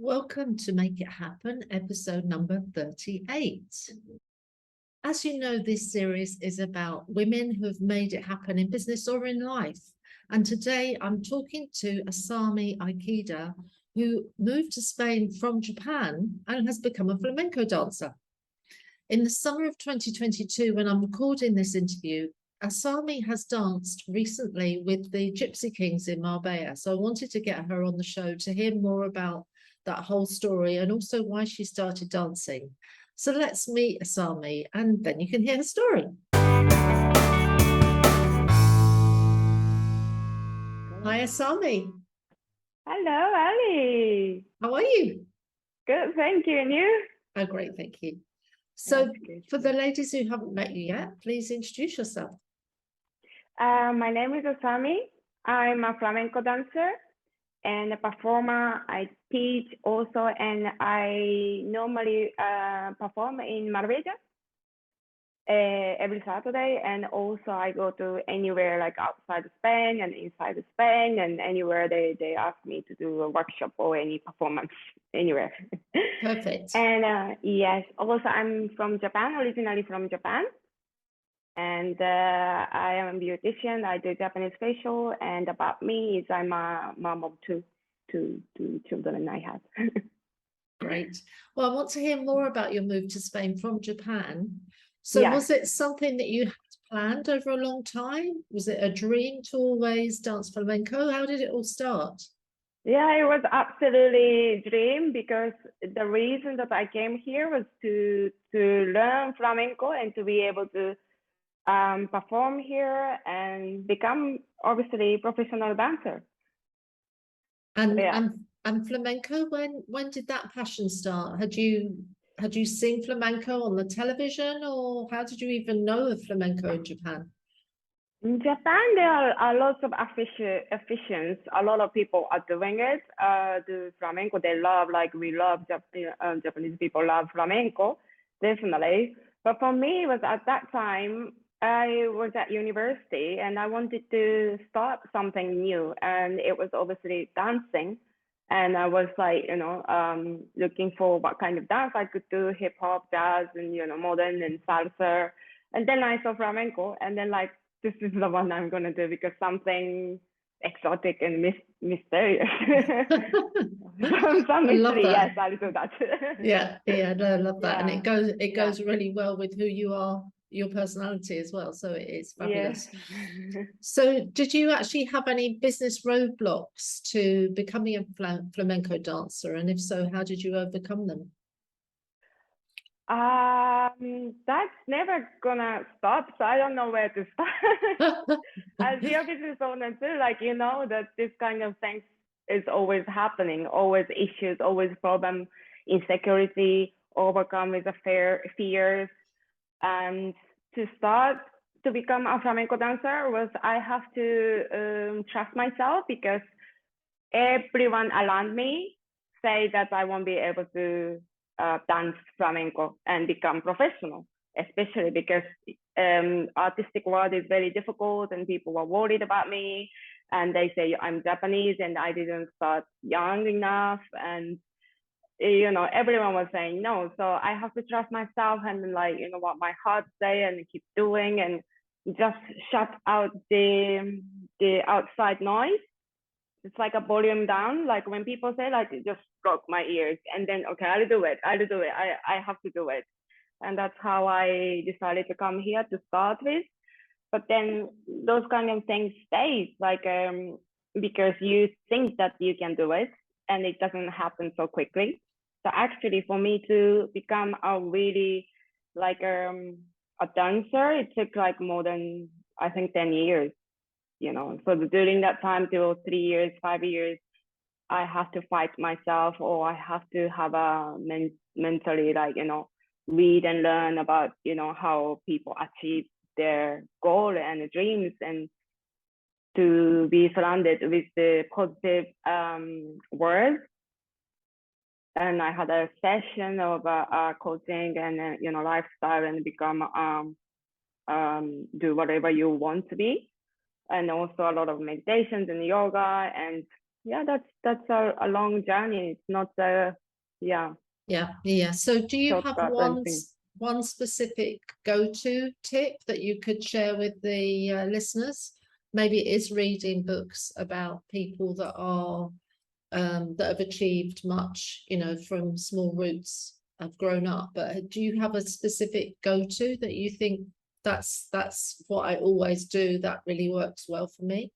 Welcome to Make It Happen, episode number 38. As you know, this series is about women who have made it happen in business or in life. And today I'm talking to Asami Ikeda, who moved to Spain from Japan and has become a flamenco dancer. In the summer of 2022, when I'm recording this interview, Asami has danced recently with the Gypsy Kings in Marbella. So I wanted to get her on the show to hear more about that whole story and also why she started dancing. So let's meet Asami and then you can hear her story. Hi, Asami. Hello, Ali. How are you? Good, thank you. And you? Oh, great, thank you. So good. for the ladies who haven't met you yet, please introduce yourself. My name is Asami. I'm a flamenco dancer and a performer. I teach also, and I normally perform in Marbella every Saturday. And also I go to anywhere like outside of Spain and inside of Spain, and anywhere they ask me to do a workshop or any performance anywhere. Perfect. And yes, also I'm from Japan, originally from Japan. And I am a beautician. I do Japanese facial. And about me is I'm a mom of two children I have. Great. Well, I want to hear more about your move to Spain from Japan. So Yeah. was it something that you had planned over a long time? Was it a dream to always dance flamenco? How did it all start? Yeah, it was absolutely a dream, because the reason that I came here was to learn flamenco and to be able to perform here and become obviously a professional dancer. And Yeah. and flamenco, when did that passion start? Had you seen flamenco on the television, or how did you even know of flamenco in Japan? In Japan, there are lots of aficionados. A lot of people are doing it. The flamenco, they love, like we love Japanese people love flamenco, definitely. But for me, it was at that time, I was at university and I wanted to start something new. And it was obviously dancing. And I was like, looking for what kind of dance I could do, hip hop, jazz, and, modern and salsa. And then I saw flamenco, and then like, this is the one I'm going to do, because something exotic and mysterious. Some I love mystery, that. yes, I'll do that. Yeah, no, I love that. Yeah. And it goes really well with who you are, your personality as well. So it's fabulous. Yeah. So did you actually have any business roadblocks to becoming a flamenco dancer? And if so, how did you overcome them? That's never gonna stop, so I don't know where to start. As your business owner too, like, that this kind of things is always happening, always issues, always problem, insecurity, overcome with the fears. And to start to become a flamenco dancer was, I have to trust myself, because everyone around me say that I won't be able to dance flamenco and become professional, especially because artistic world is very difficult and people are worried about me, and they say I'm Japanese and I didn't start young enough, and everyone was saying no. So I have to trust myself and, like, what my heart say, and keep doing, and just shut out the outside noise. It's like a volume down. Like when people say, like, it just broke my ears, and then, okay, I'll do it. I have to do it. And that's how I decided to come here to start with. But then those kind of things stay, like, because you think that you can do it and it doesn't happen so quickly. So actually for me to become a really, like, a dancer, it took like more than, I think, 10 years. So during that time, till 3 years, 5 years, I have to fight myself, or I have to have a mentally, like, read and learn about, how people achieve their goal and dreams, and to be surrounded with the positive words. And I had a session of coaching and, lifestyle, and become do whatever you want to be. And also a lot of meditations and yoga, and yeah, that's a long journey. It's not a Yeah. So do you have shortcut and thing. one specific go-to tip that you could share with the listeners? Maybe it is reading books about people that are that have achieved much, you know, from small roots, have grown up. But do you have a specific go-to that you think that's what I always do, that really works well for me?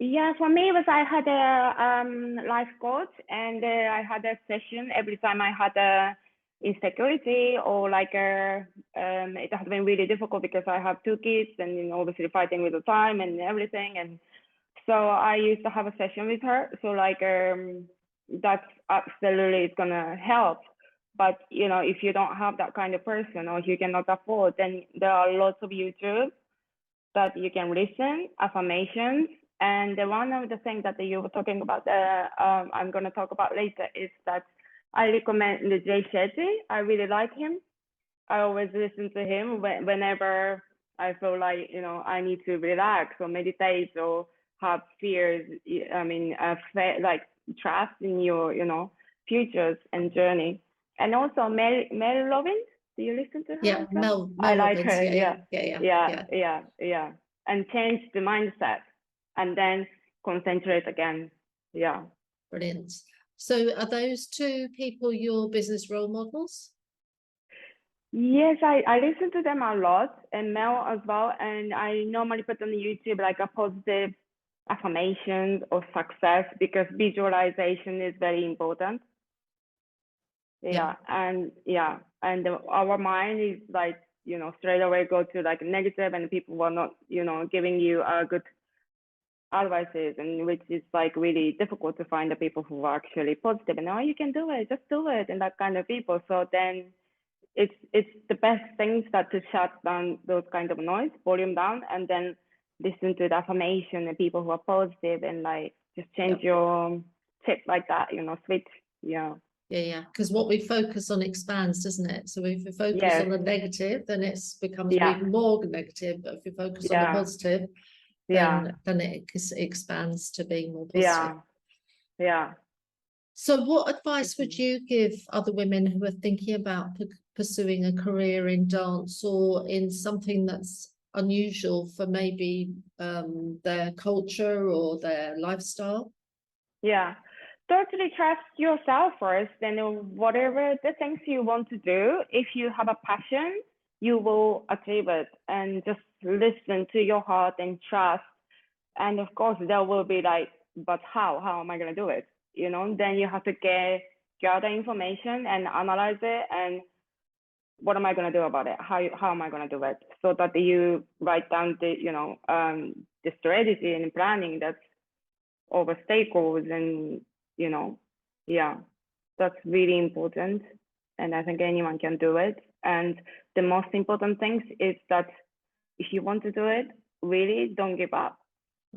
Yeah, for me, it was I had a life coach, and I had a session every time I had a insecurity or like it has been really difficult because I have two kids and obviously fighting with the time and everything, and so I used to have a session with her. So like that's absolutely is gonna help. But if you don't have that kind of person or if you cannot afford, then there are lots of YouTube that you can listen, affirmations. And one of the things that you were talking about, I'm going to talk about later, is that I recommend the Jay Shetty. I really like him. I always listen to him whenever I feel like, I need to relax or meditate or have fears. I mean, like trust in your, futures and journey. And also Mel Robbins. Do you listen to her Yeah, as well? Mel I like Robbins. her. Yeah. Yeah. And change the mindset and then concentrate again. Yeah. Brilliant. So are those two people your business role models? Yes, I listen to them a lot and Mel as well. And I normally put on YouTube like a positive affirmations or success because visualization is very important. Yeah. And our mind is like, straight away go to like negative and people are not, giving you good advices, and which is like really difficult to find the people who are actually positive and you can do it, just do it, and that kind of people. So then it's the best things that to shut down those kind of noise, volume down, and then listen to the affirmation and people who are positive and like just change your tip like that, switch. Yeah. Yeah. Because what we focus on expands, doesn't it? So if we focus Yes. on the negative, then it becomes Yeah. even more negative. But if we focus on the positive, then it expands to being more positive. Yeah. So what advice would you give other women who are thinking about pursuing a career in dance or in something that's unusual for maybe their culture or their lifestyle? Yeah. Totally trust yourself first, and whatever the things you want to do, if you have a passion, you will achieve it. And just listen to your heart and trust. And of course, there will be like, but how? How am I going to do it? Then you have to gather information and analyze it. And what am I going to do about it? How am I going to do it? So that you write down the strategy and planning that's over stakeholders and that's really important, and I think anyone can do it. And the most important thing is that if you want to do it, really don't give up.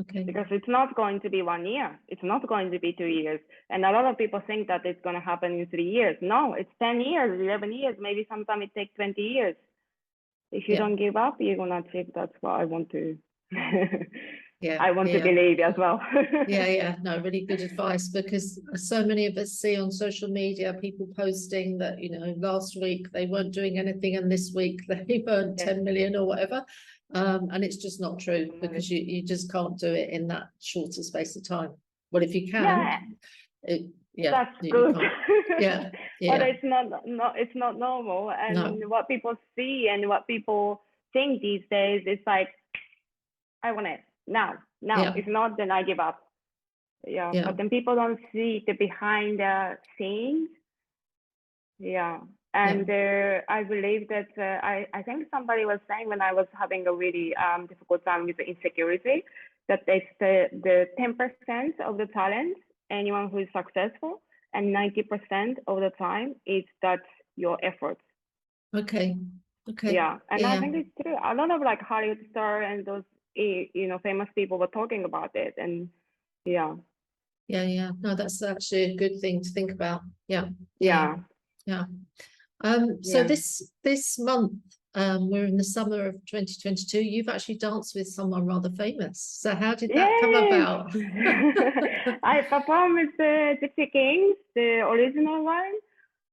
Okay. Because it's not going to be 1 year, it's not going to be 2 years, and a lot of people think that it's going to happen in 3 years. No, it's 10 years, 11 years, maybe sometimes it takes 20 years. If you don't give up, you're going to achieve. That's what I want to I want to believe as well. No, really good advice, because so many of us see on social media people posting that, last week they weren't doing anything and this week they earned 10 million or whatever. And it's just not true, because you just can't do it in that shorter space of time. Well, if you can, that's good. But it's not normal. And what people see and what people think these days, it's like, I want it now. If not, then I give up. But then people don't see the behind the scenes. And I believe that I think somebody was saying when I was having a really difficult time with the insecurity, that it's the 10% of the talent, anyone who is successful, and 90% of the time is that your efforts. Okay. And I think it's true. A lot of like Hollywood star and those famous people were talking about it, and no, that's actually a good thing to think about. So this month, we're in the summer of 2022. You've actually danced with someone rather famous. So how did that come Yes. about? I performed with the Gypsy Kings, the original one.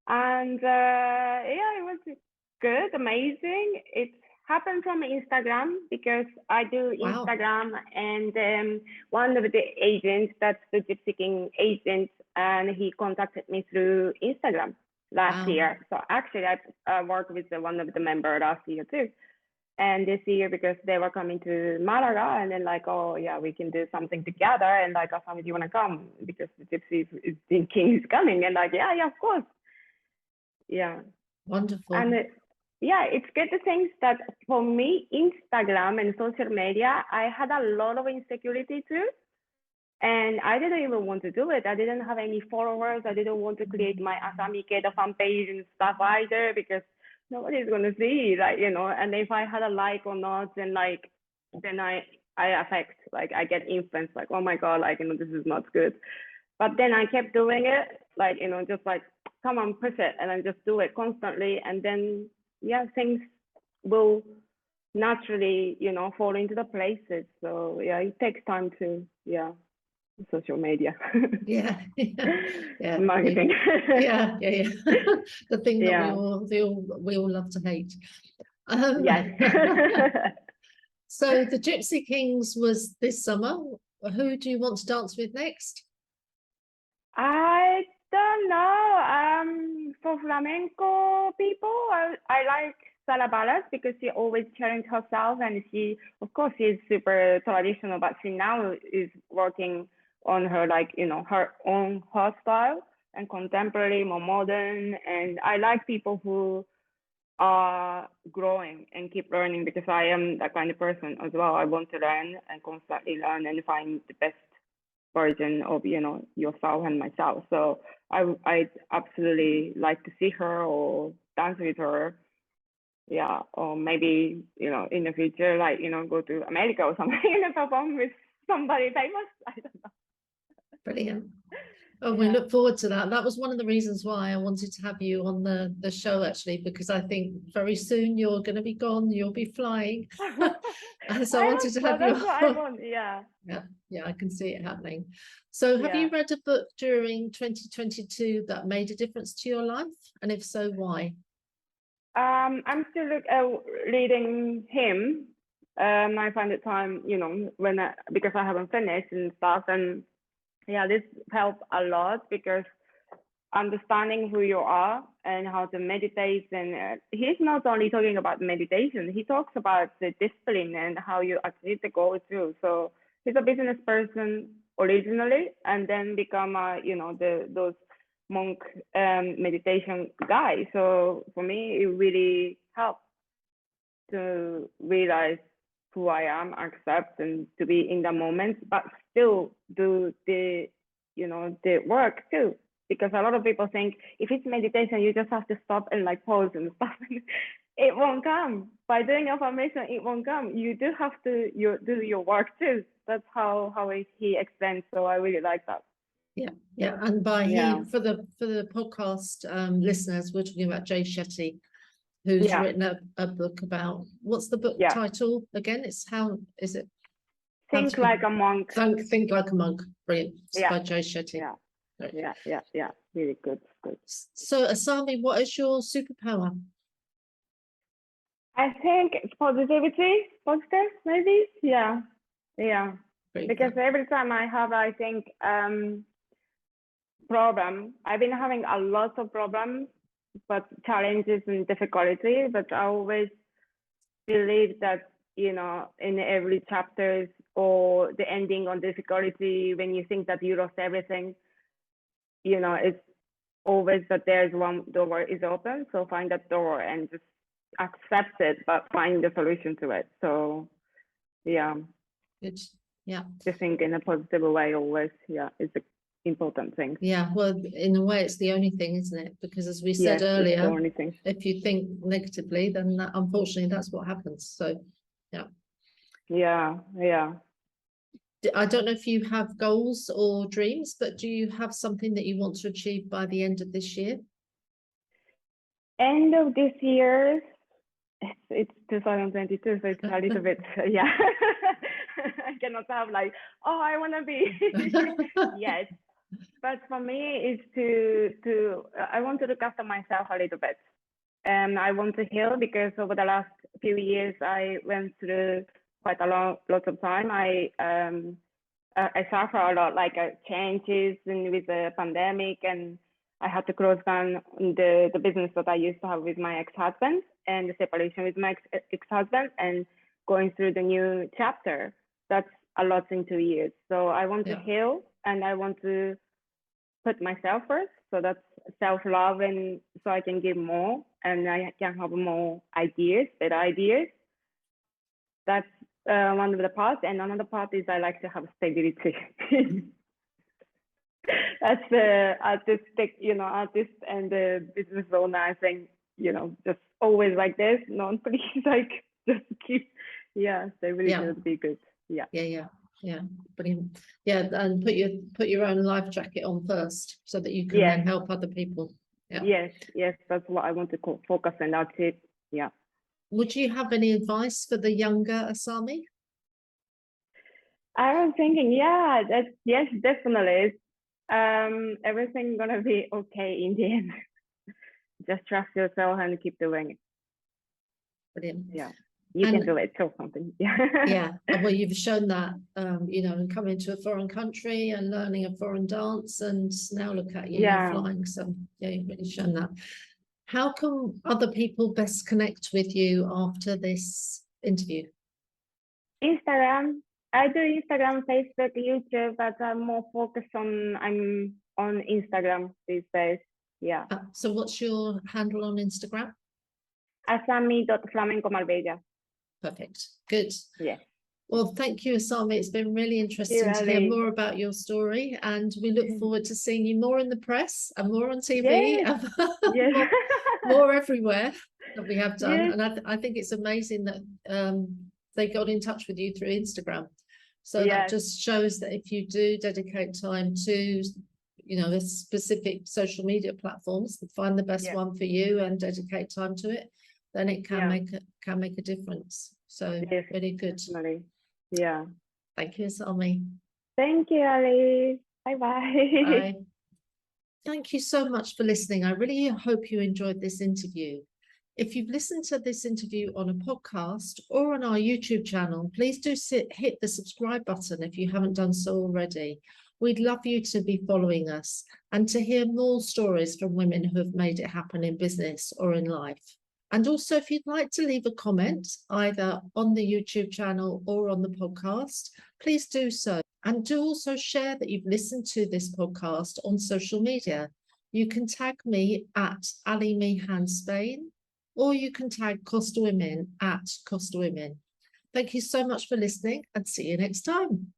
And yeah, it was good, amazing. It happened from Instagram because I do Wow. Instagram, and one of the agents, that's the Gypsy King agent, and he contacted me through Instagram last Wow. year. So actually, I worked with one of the members last year too. And this year, because they were coming to Malaga, and then like, oh yeah, we can do something together. And like, Asami, do you want to come? Because the Gypsy King is coming. And like, yeah, of course. Yeah. Wonderful. And yeah, it's good to think that for me, Instagram and social media, I had a lot of insecurity too. And I didn't even want to do it. I didn't have any followers. I didn't want to create my Asami Ikeda fan page and stuff either, because nobody's gonna see, like, you know. And if I had a like or not, then like, then I affect, like, I get influenced, like, oh my god, like, you know, this is not good. But then I kept doing it, like, you know, just like, come on, push it, and then just do it constantly, and then yeah, things will naturally, you know, fall into the places. So yeah, it takes time to, yeah, social media. Yeah. Yeah. Marketing. Yeah. The thing that Yeah. we all love to hate. Yes. So the Gypsy Kings was this summer. Who do you want to dance with next? I don't know. For flamenco people, I like Salabalas because she always challenged herself, and she, of course, she's super traditional, but she now is working on her, like, you know, her own hairstyle and contemporary, more modern. And I like people who are growing and keep learning, because I am that kind of person as well. I want to learn and constantly learn and find the best version of, you know, yourself and myself. So I absolutely like to see her or dance with her. Yeah, or maybe, you know, in the future, like, you know, go to America or something and perform with somebody famous. I don't know. Brilliant. Oh, we look forward to that. That was one of the reasons why I wanted to have you on the show, actually, because I think very soon you're going to be gone, you'll be flying. So I wanted to have you That's what I on. want. Yeah. Yeah, I can see it happening. So have you read a book during 2022 that made a difference to your life? And if so, why? I'm still reading him. I find it time, you know, because I haven't finished and stuff. And yeah, this helped a lot, because understanding who you are and how to meditate. And he's not only talking about meditation, he talks about the discipline and how you achieve the goal too. So he's a business person originally, and then become you know, those monk meditation guy. So for me, it really helped to realize who I am, accept, and to be in the moment, but still do the, you know, the work too. Because a lot of people think if it's meditation, you just have to stop and like pause and stuff. It won't come. By doing affirmation, it won't come. You do have to do your work too. That's how he explains. So I really like that. Yeah. And by for the podcast listeners, we're talking about Jay Shetty, who's written a book about, what's the book title again? It's how is it? Think Like a Monk. Think Like a Monk. Brilliant. It's by Jay Shetty. Yeah. Really good. So Asami, what is your superpower? I think it's positive, maybe. Yeah. Because every time I have, I think, problem, I've been having a lot of problems, but challenges and difficulty, but I always believe that, you know, in every chapters or the ending on difficulty, when you think that you lost everything, you know, it's always that there's one door is open. So find that door and just accept it, but find the solution to it. So yeah. Good. Yeah. To think in a positive way always, is the important thing. Yeah, well, in a way, it's the only thing, isn't it? Because as we said earlier, the only thing. If you think negatively, then unfortunately that's what happens. So yeah. I don't know if you have goals or dreams, but do you have something that you want to achieve by the end of this year? End of this year, It's 2022, so it's a little bit, yeah. I cannot have like, oh, I want to be yes. But for me, it's I want to look after myself a little bit. And I want to heal because over the last few years, I went through quite a lot of time. I suffer a lot, like changes and with the pandemic, and I had to close down the business that I used to have with my ex-husband, and the separation with my ex-husband, and going through the new chapter. That's a lot in 2 years. So I want to heal, and I want to put myself first. So that's self-love, and so I can give more, and I can have more ideas, better ideas. That's one of the parts. And another part is I like to have stability. That's the artistic, artist and the business owner. I think, just always like this. No, please, like just keep, stability would be good. Yeah, brilliant. Yeah, and put your own life jacket on first, so that you can then help other people. Yes, that's what I want to focus on. That's it. Yeah. Would you have any advice for the younger Asami? I was thinking, yes, definitely. Everything's gonna be okay in the end. Just trust yourself and keep doing it. Brilliant. Yeah. You can do it or something. Yeah. Well, you've shown that, and coming to a foreign country and learning a foreign dance, and now look at you, you're flying. So you've really shown that. How can other people best connect with you after this interview? Instagram. I do Instagram, Facebook, YouTube, but I'm more focused on Instagram these days. Yeah. So what's your handle on Instagram? Asami.Flamenco Marbella. Perfect. Good. Yeah. Well, thank you, Asami. It's been really interesting to hear more about your story, and we look forward to seeing you more in the press and more on TV, and more everywhere that we have done. And I think it's amazing that they got in touch with you through Instagram. So that just shows that if you do dedicate time to, a specific social media platforms, find the best one for you and dedicate time to it, then it can make a difference. So really good. Definitely. Yeah. Thank you, Asami. Thank you, Ali. Bye-bye. Bye. Thank you so much for listening. I really hope you enjoyed this interview. If you've listened to this interview on a podcast or on our YouTube channel, please do hit the subscribe button if you haven't done so already. We'd love you to be following us and to hear more stories from women who have made it happen in business or in life. And also, if you'd like to leave a comment, either on the YouTube channel or on the podcast, please do so. And do also share that you've listened to this podcast on social media. You can tag me at Ali Meehan Spain, or you can tag Costa Women at Costa Women. Thank you so much for listening, and see you next time.